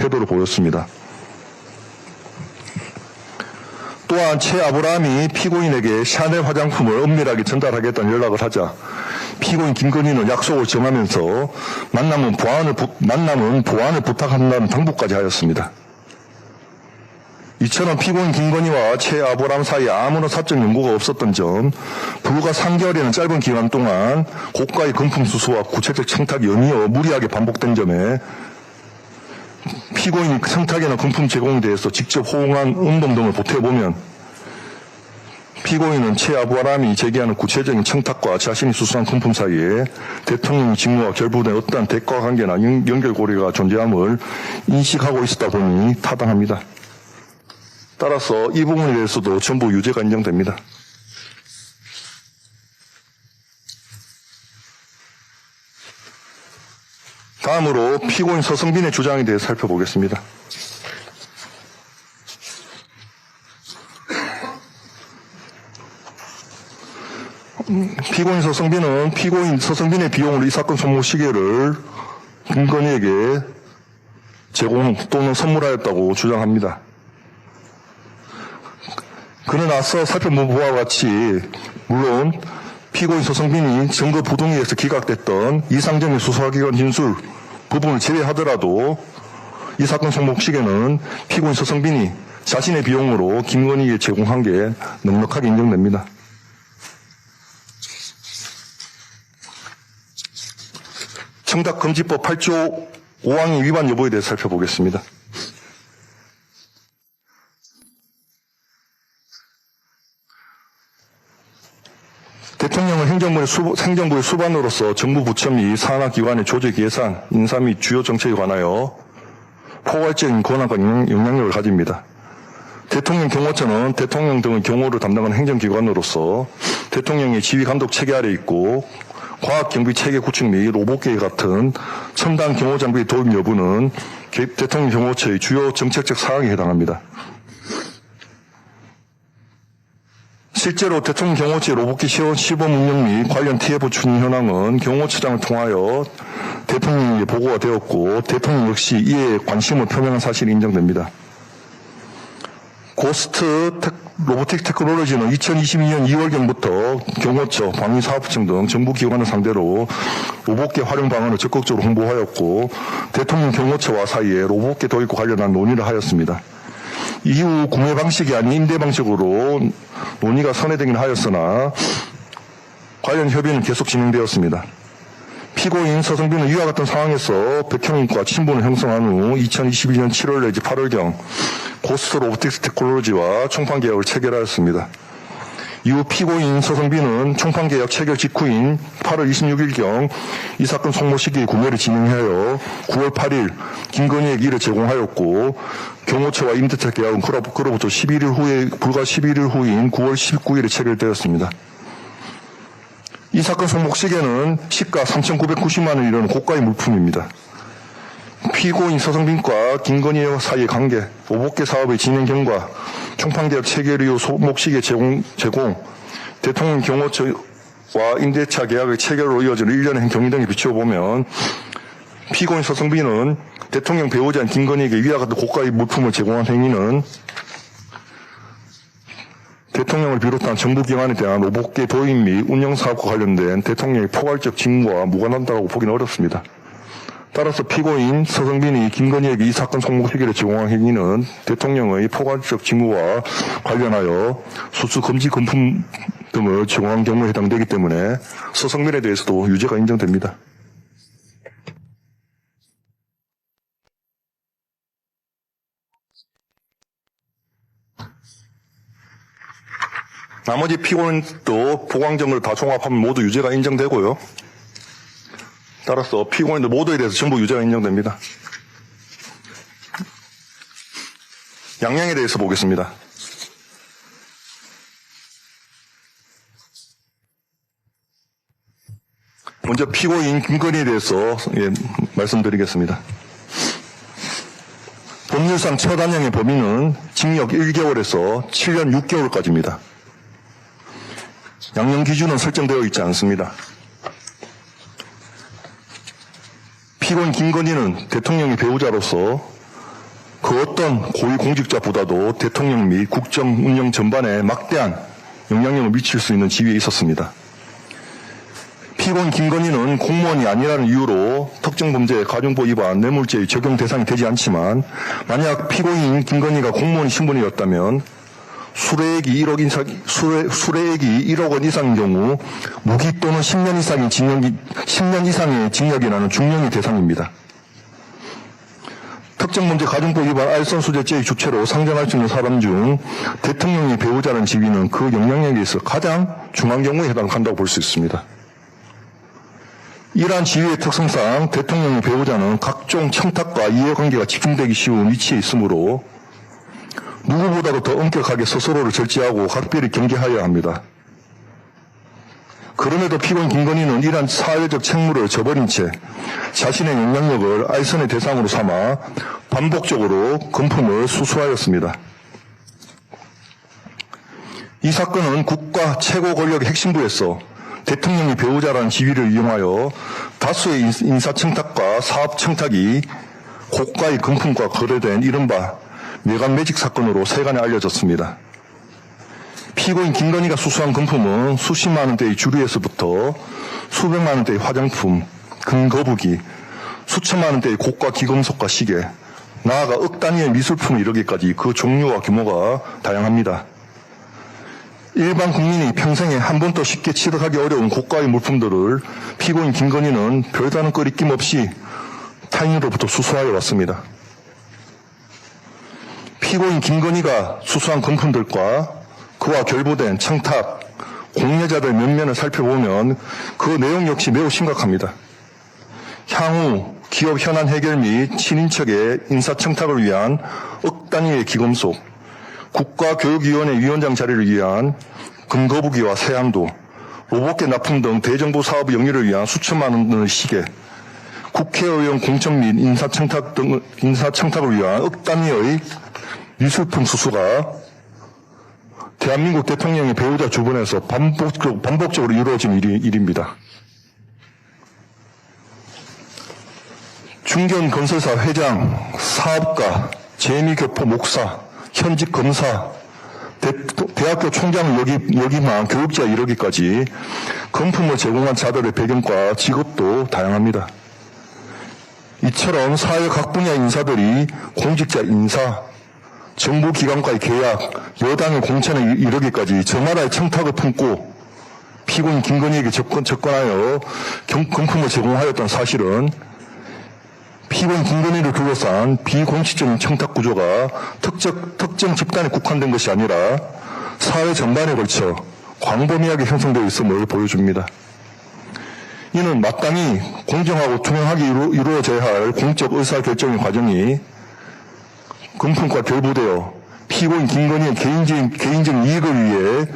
태도를 보였습니다. 또한 최 아브라함이 피고인에게 샤넬 화장품을 은밀하게 전달하겠다는 연락을 하자 피고인 김건희는 약속을 정하면서 만남은 보완을 부탁한다는 당부까지 하였습니다. 이처럼 피고인 김건희와 최 아브라함 사이에 아무런 사적 연고가 없었던 점, 불과 3개월이라는 짧은 기간 동안 고가의 금품 수수와 구체적 청탁이 연이어 무리하게 반복된 점에 피고인이 청탁이나 금품 제공에 대해서 직접 호응한 음성 등을 보태보면 피고인은 최 아브라함이 제기하는 구체적인 청탁과 자신이 수수한 금품 사이에 대통령 직무와 결부된 어떠한 대가 관계나 연결고리가 존재함을 인식하고 있었다 보니 타당합니다. 따라서 이 부분에 대해서도 전부 유죄가 인정됩니다. 다음으로 피고인 서성빈의 주장에 대해 살펴보겠습니다. 피고인 서성빈은 피고인 서성빈의 비용으로 이 사건 손목 시계를 김건희에게 제공 또는 선물하였다고 주장합니다. 그는 앞서 살펴본 바와 같이 물론 피고인 서성빈이 증거 부동의에서 기각됐던 이상정의 수사기관 진술 부분을 제외하더라도 이 사건 손목 시계는 피고인 서성빈이 자신의 비용으로 김건희에게 제공한 게 넉넉하게 인정됩니다. 청탁금지법 8조 5항의 위반 여부에 대해서 살펴보겠습니다. 대통령은 행정부의 수반으로서 정부 부처 및 산하기관의 조직 예산, 인사 및 주요 정책에 관하여 포괄적인 권한과 영향력을 가집니다. 대통령 경호처는 대통령 등의 경호를 담당하는 행정기관으로서 대통령의 지휘 감독 체계 아래 있고 과학경비 체계 구축 및 로봇계획 같은 첨단 경호 장비의 도입 여부는 대통령 경호처의 주요 정책적 사항에 해당합니다. 실제로 대통령 경호처의 로봇기 시범 운영 및 관련 TF 추진 현황은 경호처장을 통하여 대통령에게 보고가 되었고 대통령 역시 이에 관심을 표명한 사실이 인정됩니다. 고스트 로보틱 테크놀로지는 2022년 2월경부터 경호처, 방위사업청 등 정부기관을 상대로 로봇계 활용 방안을 적극적으로 홍보하였고 대통령 경호처와 사이에 로봇계 도입과 관련한 논의를 하였습니다. 이후 구매 방식이 아닌 임대 방식으로 논의가 선회되긴 하였으나 관련 협의는 계속 진행되었습니다. 피고인 서성빈은 이와 같은 상황에서 백형인과 친분을 형성한 후 2021년 7월 내지 8월경 고스트 로보틱스 테크놀로지와 총판계약을 체결하였습니다. 이후 피고인 서성빈은 총판계약 체결 직후인 8월 26일경 이 사건 송모 시기에 구매를 진행하여 9월 8일 김건희에게 이를 제공하였고 경호처와 임대차 계약은 그로부터 11일 후에 불과 11일 후인 9월 19일에 체결되었습니다. 이 사건 송목 시계는 시가 3,990만 원에 이르는 고가의 물품입니다. 피고인 서성빈과 김건희 사이의 관계, 로봇계 사업의 진행 경과, 총판계약 체결 이후 송목 시계 제공, 대통령 경호처와 임대차 계약의 체결로 이어지는 일련의 경위 등에 비추어보면 피고인 서성빈은 대통령 배우자인 김건희에게 위와 같은 고가의 물품을 제공한 행위는 대통령을 비롯한 정부기관에 대한 로봇계 도입 및 운영사업과 관련된 대통령의 포괄적 직무와 무관하다고 보기는 어렵습니다. 따라서 피고인 서성빈이 김건희에게 이 사건 송목 시계를 제공한 행위는 대통령의 포괄적 직무와 관련하여 수수 금지 금품 등을 제공한 경우에 해당되기 때문에 서성빈에 대해서도 유죄가 인정됩니다. 나머지 피고인도 보강점을 다 종합하면 모두 유죄가 인정되고요. 따라서 피고인들 모두에 대해서 전부 유죄가 인정됩니다. 양형에 대해서 보겠습니다. 먼저 피고인 김건희에 대해서 말씀드리겠습니다. 법률상 처단형의 범위는 징역 1개월에서 7년 6개월까지입니다. 양형 기준은 설정되어 있지 않습니다. 피고인 김건희는 대통령의 배우자로서 그 어떤 고위공직자보다도 대통령 및 국정 운영 전반에 막대한 영향력을 미칠 수 있는 지위에 있었습니다. 피고인 김건희는 공무원이 아니라는 이유로 특정범죄 가중법 위반 뇌물죄의 적용 대상이 되지 않지만 만약 피고인 김건희가 공무원 신분이었다면 수뢰액이 1억 원 이상인 경우 무기 또는 10년 이상의 징역이라는 중형의 대상입니다. 특정범죄 가중법 위반 알선수재죄의 주체로 상정할 수 있는 사람 중 대통령의 배우자라는 지위는 그 영향력에 있어 가장 중한 경우에 해당한다고 볼 수 있습니다. 이러한 지위의 특성상 대통령의 배우자는 각종 청탁과 이해관계가 집중되기 쉬운 위치에 있으므로 누구보다도 더 엄격하게 스스로를 절제하고 각별히 경계하여야 합니다. 그럼에도 피고인 김건희는 이러한 사회적 책무를 저버린 채 자신의 영향력을 알선의 대상으로 삼아 반복적으로 금품을 수수하였습니다. 이 사건은 국가 최고 권력의 핵심부에서 대통령의 배우자라는 지위를 이용하여 다수의 인사청탁과 사업청탁이 고가의 금품과 거래된 이른바 내관매직 사건으로 세간에 알려졌습니다. 피고인 김건희가 수수한 금품은 수십만 원대의 주류에서부터 수백만 원대의 화장품, 금거북이, 수천만 원대의 고가 기금속과 시계, 나아가 억 단위의 미술품에 이르기까지 그 종류와 규모가 다양합니다. 일반 국민이 평생에 한 번도 쉽게 취득하기 어려운 고가의 물품들을 피고인 김건희는 별다른 꺼리낌 없이 타인으로부터 수수하여 왔습니다. 피고인 김건희가 수수한 금품들과 그와 결부된 청탁, 공여자들 면면을 살펴보면 그 내용 역시 매우 심각합니다. 향후 기업 현안 해결 및 친인척의 인사청탁을 위한 억 단위의 기금속, 국가교육위원회 위원장 자리를 위한 금거북이와 세안도, 로봇계 납품 등 대정부 사업 영위를 위한 수천만 원의 시계, 국회의원 공천 및 인사청탁을 위한 억 단위의 미술품 수수가 대한민국 대통령의 배우자 주변에서 반복적으로 이루어진 일입니다. 중견건설사 회장, 사업가, 재미교포 목사, 현직 검사, 대학교 총장을 역임한 교육자 이르기까지 금품을 제공한 자들의 배경과 직업도 다양합니다. 이처럼 사회 각 분야 인사들이 공직자 인사, 정부 기관과의 계약, 여당의 공천에 이르기까지 저마다의 청탁을 품고 피고인 김건희에게 접근하여 금품을 제공하였던 사실은 피고인 김건희를 둘러싼 비공식적인 청탁 구조가 특정 집단에 국한된 것이 아니라 사회 전반에 걸쳐 광범위하게 형성되어 있음을 보여줍니다. 이는 마땅히 공정하고 투명하게 이루어져야 할 공적 의사결정의 과정이 금품과 결부되어 피고인 김건희의 개인적 이익을 위해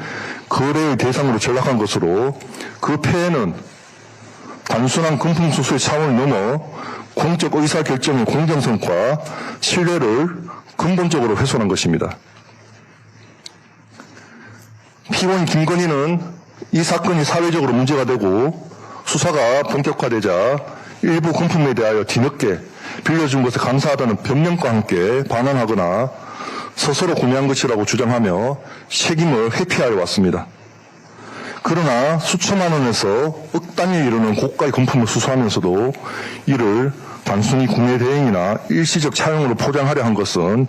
거래의 대상으로 전락한 것으로 그 폐해는 단순한 금품 수수의 차원을 넘어 공적 의사결정의 공정성과 신뢰를 근본적으로 훼손한 것입니다. 피고인 김건희는 이 사건이 사회적으로 문제가 되고 수사가 본격화되자 일부 금품에 대하여 뒤늦게 빌려준 것에 감사하다는 변명과 함께 반환하거나 스스로 구매한 것이라고 주장하며 책임을 회피하여 왔습니다. 그러나 수천만 원에서 억 단위에 이르는 고가의 금품을 수수하면서도 이를 단순히 구매 대행이나 일시적 차용으로 포장하려 한 것은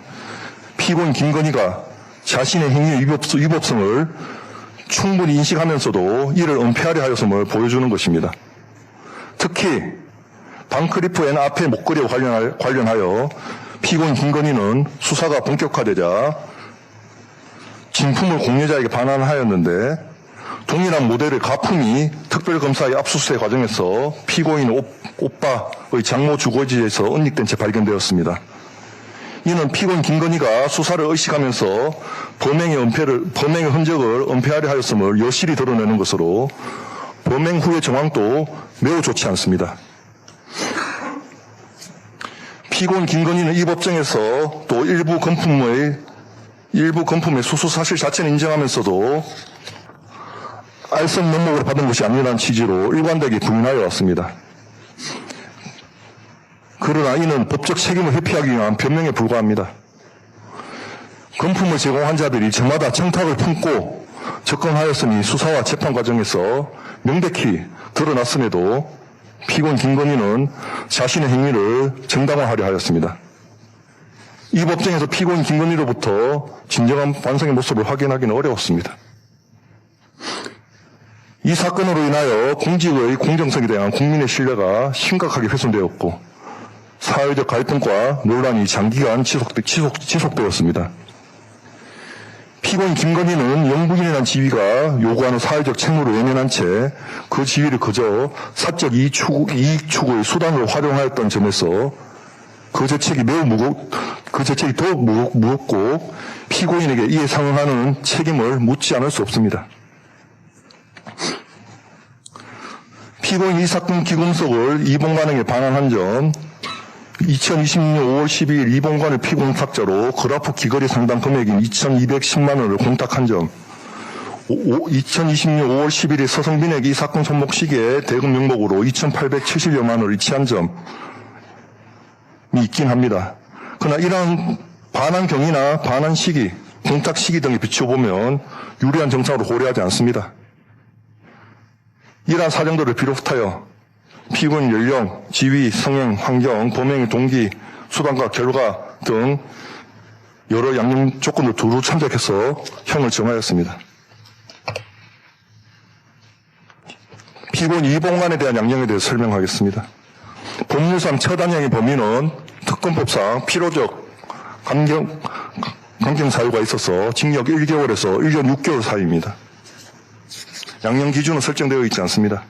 피고인 김건희가 자신의 행위의 위법성을 충분히 인식하면서도 이를 은폐하려 하였음을 보여주는 것입니다. 특히 방크리프 앤 앞의 목걸이와 관련하여 피고인 김건희는 수사가 본격화되자 진품을 공여자에게 반환하였는데 동일한 모델의 가품이 특별검사의 압수수색 과정에서 피고인 오빠의 장모 주거지에서 은닉된 채 발견되었습니다. 이는 피고인 김건희가 수사를 의식하면서 범행의 흔적을 은폐하려 하였음을 여실히 드러내는 것으로 범행 후의 정황도 매우 좋지 않습니다. 피고인 김건희는 이 법정에서 또 일부 금품의 수수 사실 자체는 인정하면서도 알선 면목으로 받은 것이 아니라는 취지로 일관되게 부인하여 왔습니다. 그러나 이는 법적 책임을 회피하기 위한 변명에 불과합니다. 금품을 제공한 자들이 저마다 청탁을 품고 접근하였으니 수사와 재판 과정에서 명백히 드러났음에도 피고인 김건희는 자신의 행위를 정당화하려 하였습니다. 이 법정에서 피고인 김건희로부터 진정한 반성의 모습을 확인하기는 어려웠습니다. 이 사건으로 인하여 공직의 공정성에 대한 국민의 신뢰가 심각하게 훼손되었고 사회적 갈등과 논란이 장기간 지속되었습니다. 피고인 김건희는 영부인이라는 지위가 요구하는 사회적 책무를 외면한 채 그 지위를 그저 사적 이익 추구의 수단으로 활용하였던 점에서 그 죄책이 더욱 무겁고 피고인에게 이에 상응하는 책임을 묻지 않을 수 없습니다. 피고인 이 사건 기금속을 이봉관에게 반환한 점, 2020년 5월 12일 이봉관을 피공탁자로 그라프 귀걸이 상당 금액인 2,210만 원을 공탁한 점, 2020년 5월 11일 서성빈에게 이 사건 손목 시기에 대금 명목으로 2,870여만 원을 이체한 점이 있긴 합니다. 그러나 이러한 반환 경위나 반환 시기, 공탁 시기 등에 비춰보면 유리한 정상으로 고려하지 않습니다. 이러한 사정들을 비롯하여 피고인 연령, 지위, 성형, 환경, 범행의 동기, 수단과 결과 등 여러 양형 조건을 두루 참작해서 형을 정하였습니다. 피고인 이봉관에 대한 양형에 대해서 설명하겠습니다. 법률상 처단형의 범위는 특검법상 필요적 감경 사유가 있어서 징역 1개월에서 1년 6개월 사이입니다. 양형 기준은 설정되어 있지 않습니다.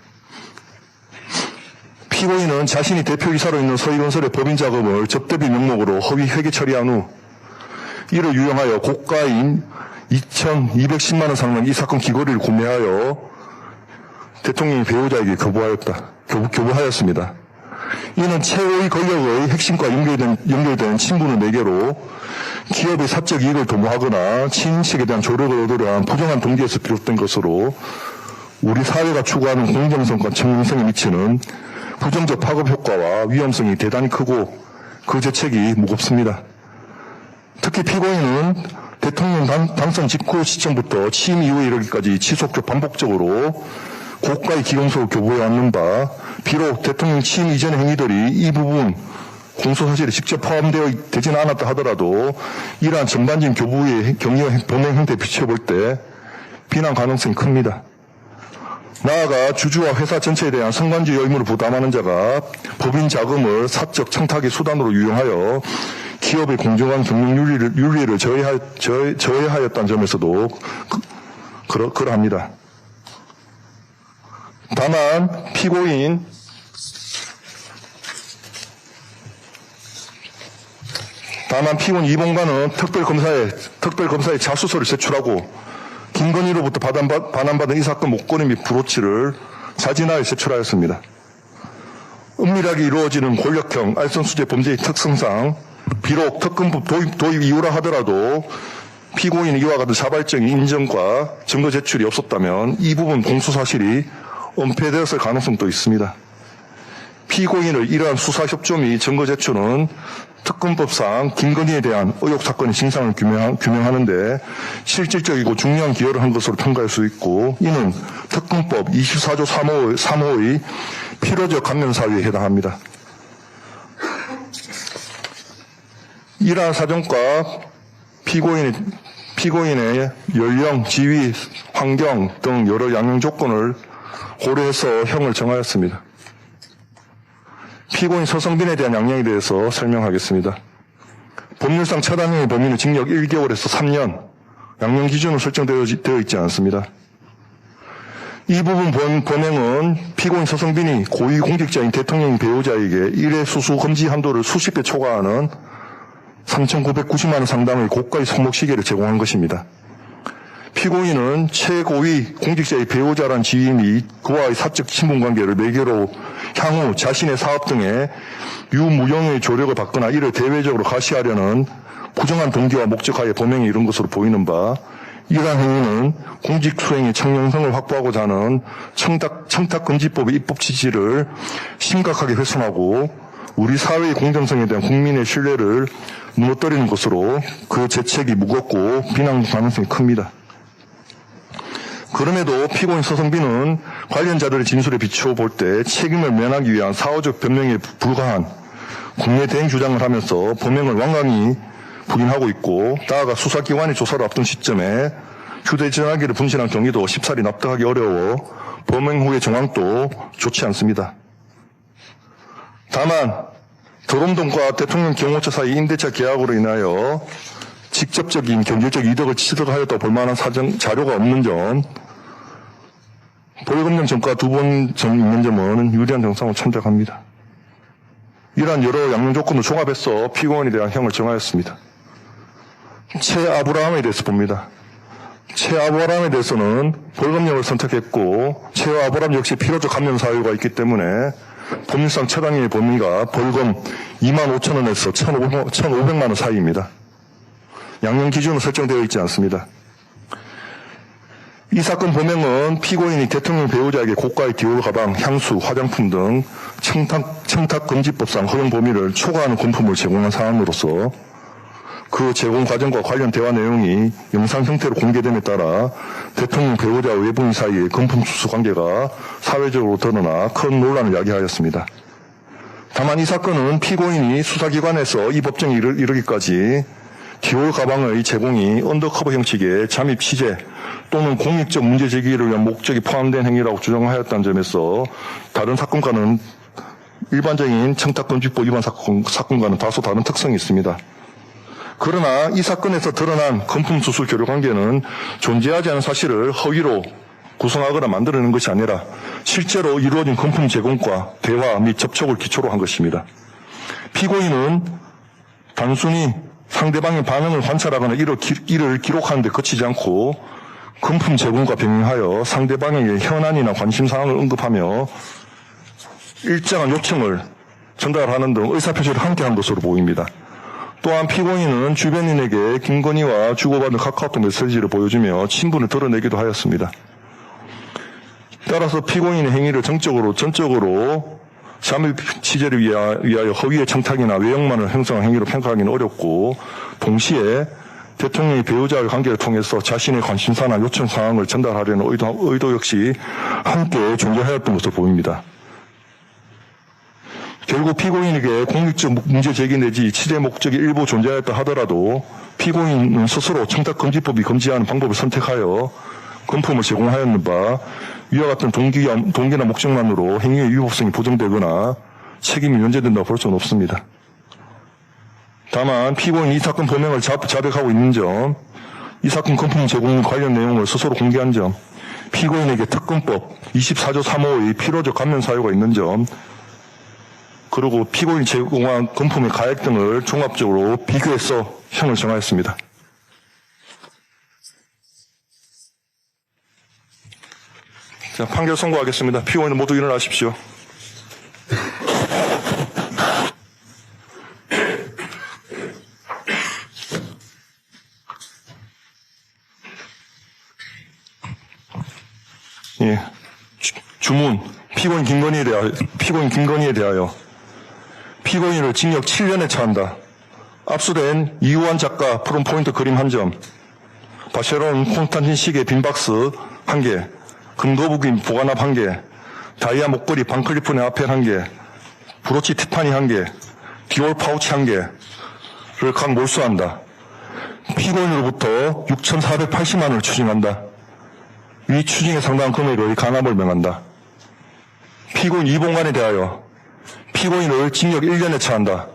피고인은 자신이 대표이사로 있는 서희건설의 법인자금을 접대비 명목으로 허위 회계 처리한 후 이를 유용하여 고가인 2,210만 원 상당 이 사건 귀걸이를 구매하여 대통령이 배우자에게 교부하였습니다. 이는 최고의 권력의 핵심과 연결되는 친분을 매개로 기업의 사적 이익을 도모하거나 친인척에 대한 조력을 얻으려 한 부정한 동기에서 비롯된 것으로 우리 사회가 추구하는 공정성과 청렴성에 미치는 부정적 파급 효과와 위험성이 대단히 크고 그 죄책이 무겁습니다. 특히 피고인은 대통령 당선 직후 시점부터 취임 이후에 이르기까지 지속적 반복적으로 고가의 기금속을 교부해왔는 바 비록 대통령 취임 이전의 행위들이 이 부분 공소사실에 직접 포함되지는 않았다 하더라도 이러한 전반적인 교부의 경위와 범행 형태에 비춰볼 때 비난 가능성이 큽니다. 나아가 주주와 회사 전체에 대한 성관주의 의무를 부담하는 자가 법인 자금을 사적 청탁의 수단으로 유용하여 기업의 공정한 경영 윤리를 저해하였다는 점에서도 그러합니다. 다만 피고인 이봉관은 특별검사에 자수서를 제출하고 김건희로부터 반환받은 이 사건 목걸이 및 브로치를 자진하여 제출하였습니다. 은밀하게 이루어지는 권력형 알선수재 범죄의 특성상 비록 특검법 도입 이후라 하더라도 피고인이 이와 같은 자발적인 인정과 증거 제출이 없었다면 이 부분 공소사실이 은폐되었을 가능성도 있습니다. 피고인의 이러한 수사협조 및 증거 제출은 특검법상 김건희에 대한 의혹 사건의 진상을 규명하는데 실질적이고 중요한 기여를 한 것으로 평가할 수 있고 이는 특검법 24조 3호의 필요적 감면 사유에 해당합니다. 이러한 사정과 피고인의 연령, 지위, 환경 등 여러 양형 조건을 고려해서 형을 정하였습니다. 피고인 서성빈에 대한 양형에 대해서 설명하겠습니다. 법률상 처단형의 범위는 징역 1개월에서 3년, 양형 기준은 설정되어 있지 않습니다. 이 부분 범행은 피고인 서성빈이 고위공직자인 대통령 배우자에게 일회 수수 금지 한도를 수십 배 초과하는 3,990만 원 상당의 고가의 손목시계를 제공한 것입니다. 피고인은 최고위 공직자의 배우자란 지위 및 그와의 사적 친분관계를 매개로 향후 자신의 사업 등에 유무용의 조력을 받거나 이를 대외적으로 가시하려는 부정한 동기와 목적하에 범행에 이른 것으로 보이는 바 이러한 행위는 공직수행의 청렴성을 확보하고자 하는 청탁금지법의 입법 취지를 심각하게 훼손하고 우리 사회의 공정성에 대한 국민의 신뢰를 무너뜨리는 것으로 그 죄책이 무겁고 비난 가능성이 큽니다. 그럼에도 피고인 서성빈은 관련자들의 진술에 비추어 볼 때 책임을 면하기 위한 사후적 변명에 불과한 국내 대행 주장을 하면서 범행을 완강히 부인하고 있고, 나아가 수사기관이 조사를 앞둔 시점에 휴대전화기를 분실한 경위도 쉽사리 납득하기 어려워 범행 후의 정황도 좋지 않습니다. 다만 드롬동과 대통령 경호처 사이 임대차 계약으로 인하여 직접적인 경제적 이득을 취득하였다고 볼 만한 자료가 없는 점, 벌금형 전과 2번 있는 점은 유리한 정상으로 참작합니다. 이러한 여러 양형 조건을 종합해서 피고인에 대한 형을 정하였습니다. 최 아브라함에 대해서 봅니다. 최 아브라함에 대해서는 벌금형을 선택했고, 최 아브라함 역시 필요적 감면 사유가 있기 때문에 법률상 최단의 범위가 벌금 25,000원에서 1,500만 원 사이입니다. 양형 기준은 설정되어 있지 않습니다. 이 사건 범행은 피고인이 대통령 배우자에게 고가의 디올 가방, 향수, 화장품 등 청탁금지법상 허용 범위를 초과하는 금품을 제공한 사안으로서 그 제공 과정과 관련 대화 내용이 영상 형태로 공개됨에 따라 대통령 배우자와 외부인 사이의 금품 수수 관계가 사회적으로 드러나 큰 논란을 야기하였습니다. 다만 이 사건은 피고인이 수사기관에서 이 법정에 이르기까지 디올 가방의 제공이 언더커버 형식의 잠입 취재 또는 공익적 문제 제기를 위한 목적이 포함된 행위라고 주장하였다는 점에서 다른 사건과는 일반적인 청탁금지법 위반 사건과는 다소 다른 특성이 있습니다. 그러나 이 사건에서 드러난 금품 수수 교류 관계는 존재하지 않은 사실을 허위로 구성하거나 만들어내는 것이 아니라 실제로 이루어진 금품 제공과 대화 및 접촉을 기초로 한 것입니다. 피고인은 단순히 상대방의 반응을 관찰하거나 이를 기록하는 데 그치지 않고 금품 제공과 병행하여 상대방에게 현안이나 관심사항을 언급하며 일정한 요청을 전달하는 등 의사표시를 함께한 것으로 보입니다. 또한 피고인은 주변인에게 김건희와 주고받은 카카오톡 메시지를 보여주며 친분을 드러내기도 하였습니다. 따라서 피고인의 행위를 전적으로 잠입 취재를 위하여 허위의 청탁이나 외형만을 형성한 행위로 평가하기는 어렵고, 동시에 대통령이 배우자의 관계를 통해서 자신의 관심사나 요청 사항을 전달하려는 의도 역시 함께 존재하였던 것으로 보입니다. 결국 피고인에게 공익적 문제 제기 내지 취재 목적이 일부 존재하였다 하더라도 피고인은 스스로 청탁금지법이 금지하는 방법을 선택하여 금품을 제공하였는 바 위와 같은 동기나 목적만으로 행위의 위법성이 부정되거나 책임이 면제된다고 볼 수는 없습니다. 다만 피고인이 이 사건 범행을 자백하고 있는 점, 이 사건 금품 제공 관련 내용을 스스로 공개한 점, 피고인에게 특검법 24조 3호의 필요적 감면 사유가 있는 점, 그리고 피고인이 제공한 금품의 가액 등을 종합적으로 비교해서 형을 정하였습니다. 자, 판결 선고하겠습니다. 피고인은 모두 일어나십시오. 예. 주문. 피고인 김건희에 대하여 피고인을 징역 7년에 처한다. 압수된 이우환 작가 프롬포인트 그림 1점, 바쉐론 콘스탄틴 시계 빈박스 1개, 금도부긴 보관압 1개, 다이아 목걸이 반클리프네 아펠 1개, 브로치 티파니 1개, 디올 파우치 1개를 각 몰수한다. 피고인으로부터 6,480만 원을 추징한다. 위 추징에 상당한 금액의 강압을 명한다. 피고인 이봉관에 대하여 피고인을 징역 1년에 처한다.